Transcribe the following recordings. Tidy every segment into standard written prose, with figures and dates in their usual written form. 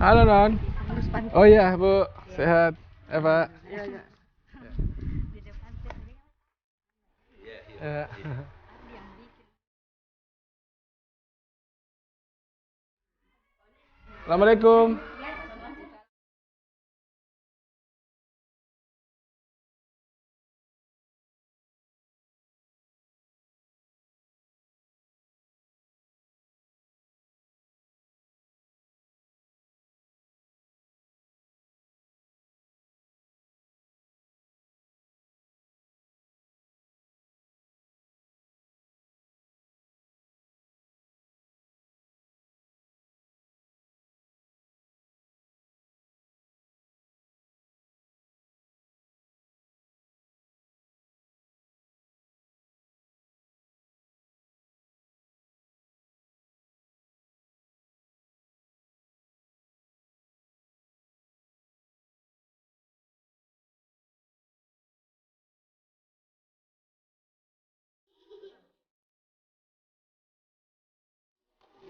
Halo Non. Ngurus panti. Oh iya Bu, sehat. Pak. Iya, iya. Ya. Assalamualaikum.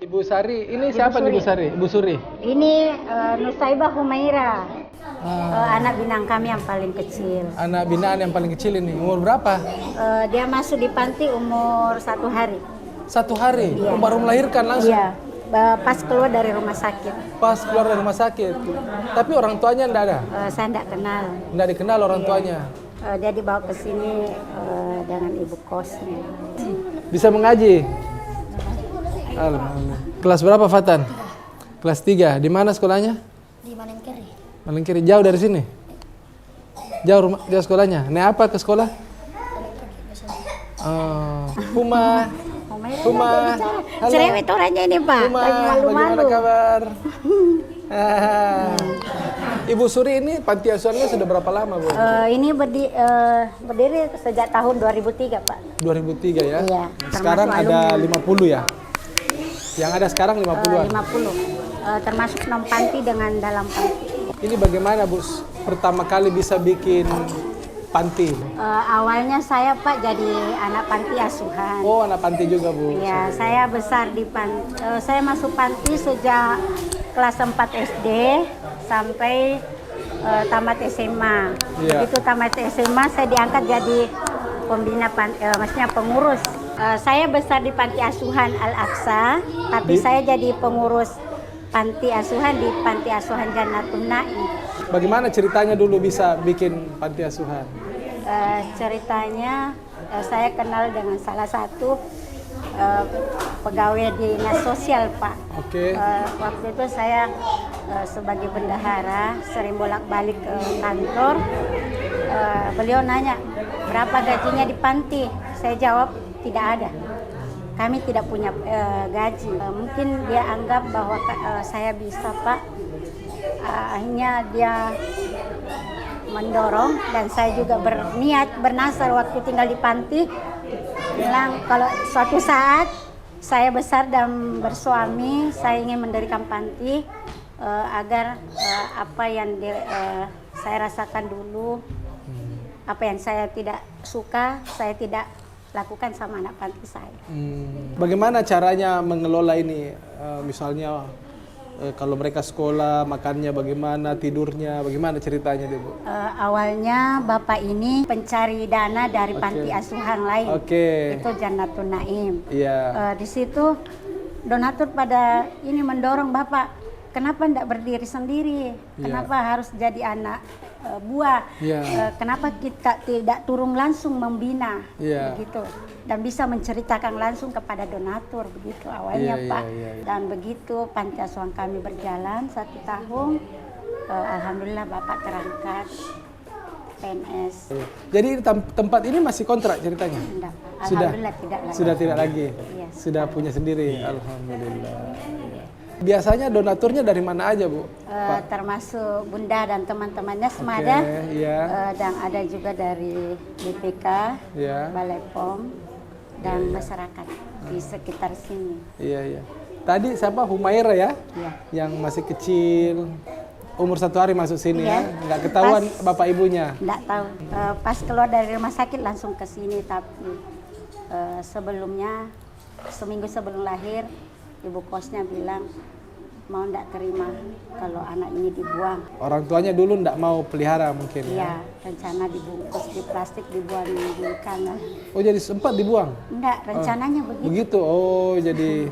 Ibu Sari, ini siapa nih Ibu Sari? Ibu Suri? Ini Nusaibah Humaira, anak binang kami yang paling kecil. Anak binaan yang paling kecil ini, umur berapa? Dia masuk di panti umur 1 hari. 1 hari? Iya. Oh, baru melahirkan langsung? Iya, pas keluar dari rumah sakit. Pas keluar dari rumah sakit? Tapi orang tuanya enggak ada? Saya tidak kenal. Enggak dikenal orang tuanya? Dia dibawa ke sini dengan ibu kosnya. Bisa mengaji? Alhamdulillah. Kelas berapa Fatan? Kelas 3. Di mana sekolahnya? Di Malengkeri. Malengkeri. Jauh dari sini? Jauh sekolahnya. Naik apa ke sekolah? Oh, Huma. Huma. Halo. Cerewet orangnya ini Pak. Huma, Lagi malu-malu. bagaimana kabar? Ibu Suri ini panti asuhannya sudah berapa lama Bu? Ini berdiri sejak tahun 2003 Pak. 2003 ya? Iya. Sekarang ada 50 ya? Yang ada sekarang 50-an? 50. Termasuk non panti dengan dalam panti. Ini bagaimana Bu pertama kali bisa bikin panti? Awalnya saya Pak jadi anak panti asuhan. Oh, anak panti juga Bu? Ya, saya besar di panti. Saya masuk panti sejak kelas 4 SD sampai tamat SMA. Iya. Begitu tamat SMA saya diangkat jadi pembina maksudnya pengurus. Saya besar di panti asuhan Al-Aqsa, tapi saya jadi pengurus panti asuhan di panti asuhan Jannatun Naim. Bagaimana ceritanya dulu bisa bikin panti asuhan? Ceritanya saya kenal dengan salah satu pegawai dinas sosial Pak. Oke. Waktu itu saya sebagai bendahara sering bolak-balik ke kantor. Beliau nanya berapa gajinya di panti. Saya jawab tidak ada. Kami tidak punya gaji. Mungkin dia anggap bahwa saya bisa Pak. Akhirnya dia mendorong dan saya juga berniat bernasar waktu tinggal di panti. Bilang kalau suatu saat saya besar dan bersuami, saya ingin mendirikan panti agar apa yang saya rasakan dulu, apa yang saya tidak suka, saya tidak lakukan sama anak panti saya. Bagaimana caranya mengelola ini? Misalnya kalau mereka sekolah, makannya bagaimana, tidurnya, bagaimana ceritanya deh Bu? Awalnya Bapak ini pencari dana dari panti asuhan lain. Oke. Itu Jannatun Naim. Iya. Di situ donatur pada ini mendorong Bapak, kenapa tidak berdiri sendiri? Kenapa harus jadi anak buah? Kenapa kita tidak turun langsung membina? Begitu. Dan bisa menceritakan langsung kepada donatur, begitu awalnya Pak. Dan begitu panti asuhan kami berjalan 1 tahun, alhamdulillah Bapak terangkat PNS. Jadi tempat ini masih kontrak ceritanya? Enggak, Sudah? alhamdulillah tidak lagi. Sudah tidak lagi? Iya. Sudah punya sendiri? Alhamdulillah. Biasanya donaturnya dari mana aja Bu? Termasuk Bunda dan teman-temannya Semada. Dan ada juga dari BPK, Balai POM, dan masyarakat di sekitar sini. Iya. Tadi siapa? Humaira ya? Iya. Yang masih kecil, umur 1 hari masuk sini ya? Nggak ketahuan bapak ibunya? Nggak tahu. Pas keluar dari rumah sakit langsung ke sini, tapi sebelumnya, seminggu sebelum lahir, ibu kosnya bilang, mau ndak terima kalau anak ini dibuang. Orang tuanya dulu ndak mau pelihara mungkin ya? Iya, rencana dibungkus di plastik dibuang di kanal. Oh jadi sempat dibuang? Enggak, rencananya begitu. Begitu, oh jadi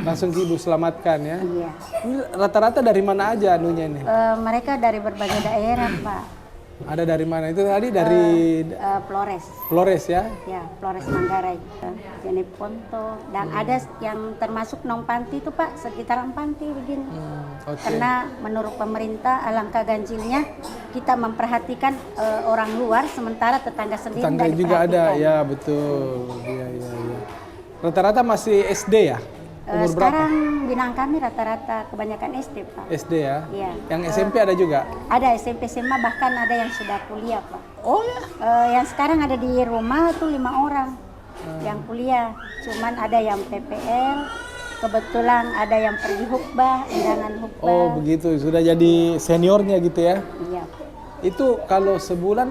langsung ibu selamatkan ya? Iya. Ini rata-rata dari mana aja anunya ini? Mereka dari berbagai daerah, Pak. Ada dari mana? Itu tadi dari Flores. Flores ya? Ya, Flores Manggarai. Jeneponto. Dan ada yang termasuk non-panti itu, Pak, sekitaran panti begini. Oke. Karena menurut pemerintah alangkah ganjilnya kita memperhatikan orang luar sementara tetangga sendiri Tetangga tidak juga ada, diperhatikan. ya betul. Iya, iya, iya. Rata-rata masih SD ya? Umur Sekarang binaan kami rata-rata kebanyakan SD, Pak. SD ya? Iya. Yang SMP ada juga? Ada SMP, SMA, bahkan ada yang sudah kuliah, Pak. Oh ya? Yang sekarang ada di rumah tuh 5 orang yang kuliah. Cuman ada yang PPL, kebetulan ada yang pergi hukbah, undangan hukbah. Oh begitu, sudah jadi seniornya gitu ya? Iya. Itu kalau sebulan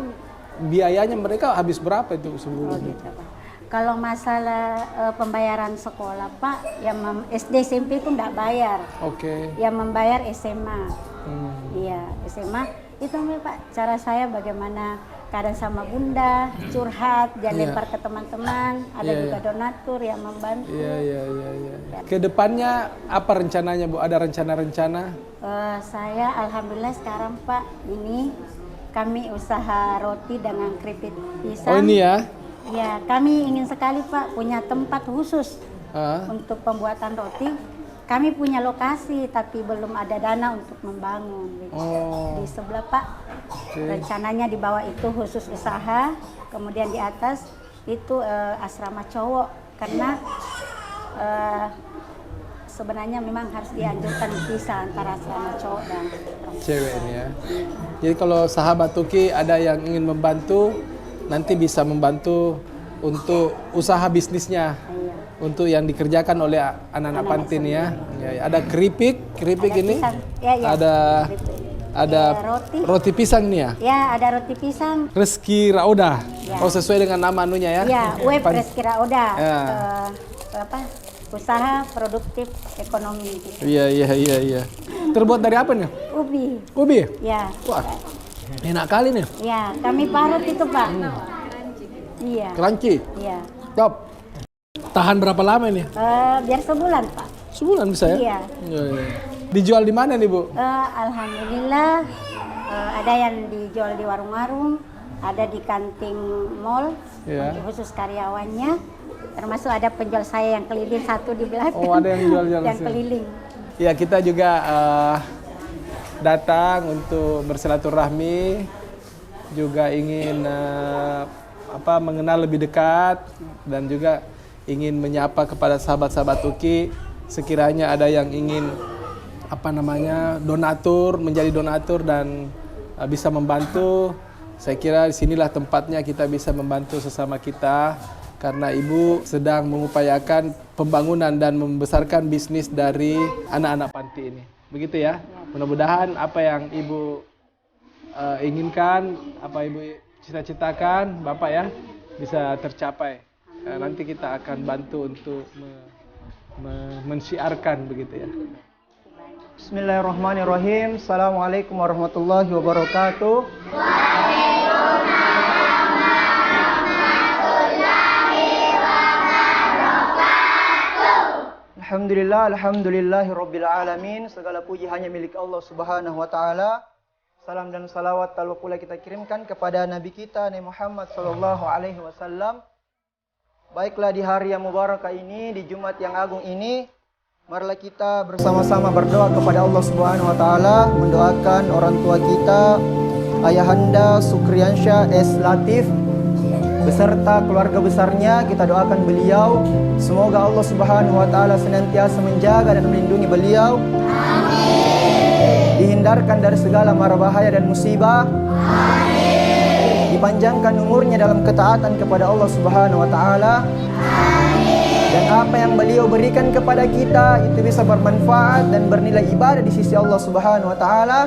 biayanya mereka habis berapa itu Oh sebulan? gitu, Pak. Kalau masalah pembayaran sekolah, Pak, yang SD SMP itu enggak bayar. Oke. Yang membayar SMA. Hmm. Iya, SMA itu Pak, cara saya bagaimana kadang sama bunda, curhat, jangan Iya. lempar ke teman-teman, ada Iya, juga iya. donatur yang membantu. Iya, iya, iya, iya. Kedepannya apa rencananya Bu? Ada rencana-rencana? Saya alhamdulillah sekarang Pak, ini kami usaha roti dengan keripik pisang. Oh ini ya? Ya, kami ingin sekali Pak punya tempat khusus Ah, untuk pembuatan roti. Kami punya lokasi tapi belum ada dana untuk membangun. Gitu. Oh. Di sebelah Pak, rencananya di bawah itu khusus usaha, kemudian di atas itu asrama cowok karena sebenarnya memang harus dianjurkan pisah antara asrama cowok dan perempuan. cewek ini ya. Jadi kalau sahabat Tuki ada yang ingin membantu, nanti bisa membantu untuk usaha bisnisnya. Iya. Untuk yang dikerjakan oleh anak-anak pantin ya. Ya, ya. Ada keripik Ada ini. pisang. Ya, ya. Ada roti. roti pisang nih ya. Ya, ada roti pisang. Reski Rauda. Ya. Oh sesuai dengan nama anunya ya. Ya, web Reskira Oda. Ya. Usaha produktif ekonomi gitu. Iya, iya, iya, iya. Terbuat dari apa nih? Ubi. Ubi? Ya. Wah, enak kali nih. Ya, kami parut itu, Pak. Iya. Crunchy. Iya. Top. Tahan berapa lama ini? Biar sebulan, Pak. Sebulan bisa ya? Iya. Iya, iya. Dijual di mana nih, Bu? Alhamdulillah ada yang dijual di warung-warung, ada di kantin mall, Iya. untuk khusus karyawannya. Termasuk ada penjual saya yang keliling satu di belakang. Oh, ada yang jual-jual yang sini. keliling. Ya, kita juga datang untuk bersilaturahmi, juga ingin mengenal lebih dekat dan juga ingin menyapa kepada sahabat-sahabat Tuki sekiranya ada yang ingin donatur, menjadi donatur dan bisa membantu. Saya kira disinilah tempatnya kita bisa membantu sesama kita karena Ibu sedang mengupayakan pembangunan dan membesarkan bisnis dari anak-anak panti ini. Begitu ya? Mudah-mudahan apa yang Ibu inginkan, apa Ibu cita-citakan, Bapak ya, bisa tercapai. Nanti kita akan bantu untuk mensiarkan begitu ya. Bismillahirrahmanirrahim. Assalamualaikum warahmatullahi wabarakatuh. Alhamdulillahi rabbil alamin. Segala puji hanya milik Allah Subhanahu wa taala. Salam dan salawat tak pula kita kirimkan kepada Nabi kita Nabi Muhammad sallallahu alaihi wasallam. Baiklah, di hari yang mubarak ini, di Jumat yang agung ini, marilah kita bersama-sama berdoa kepada Allah Subhanahu wa taala, mendoakan orang tua kita, Ayahanda Sukriansyah S. Latif beserta keluarga besarnya. Kita doakan beliau, semoga Allah Subhanahu wa taala senantiasa menjaga dan melindungi beliau. Amin. Dihindarkan dari segala mara bahaya dan musibah. Amin. Dipanjangkan umurnya dalam ketaatan kepada Allah Subhanahu wa taala. Amin. Dan apa yang beliau berikan kepada kita itu bisa bermanfaat dan bernilai ibadah di sisi Allah Subhanahu wa taala.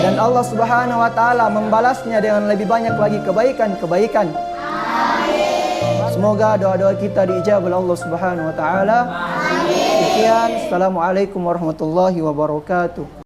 Dan Allah Subhanahu wa taala membalasnya dengan lebih banyak lagi kebaikan-kebaikan. Amin. Semoga doa-doa kita diijabah oleh Allah Subhanahu wa taala. Amin. Sekian, assalamualaikum warahmatullahi wabarakatuh.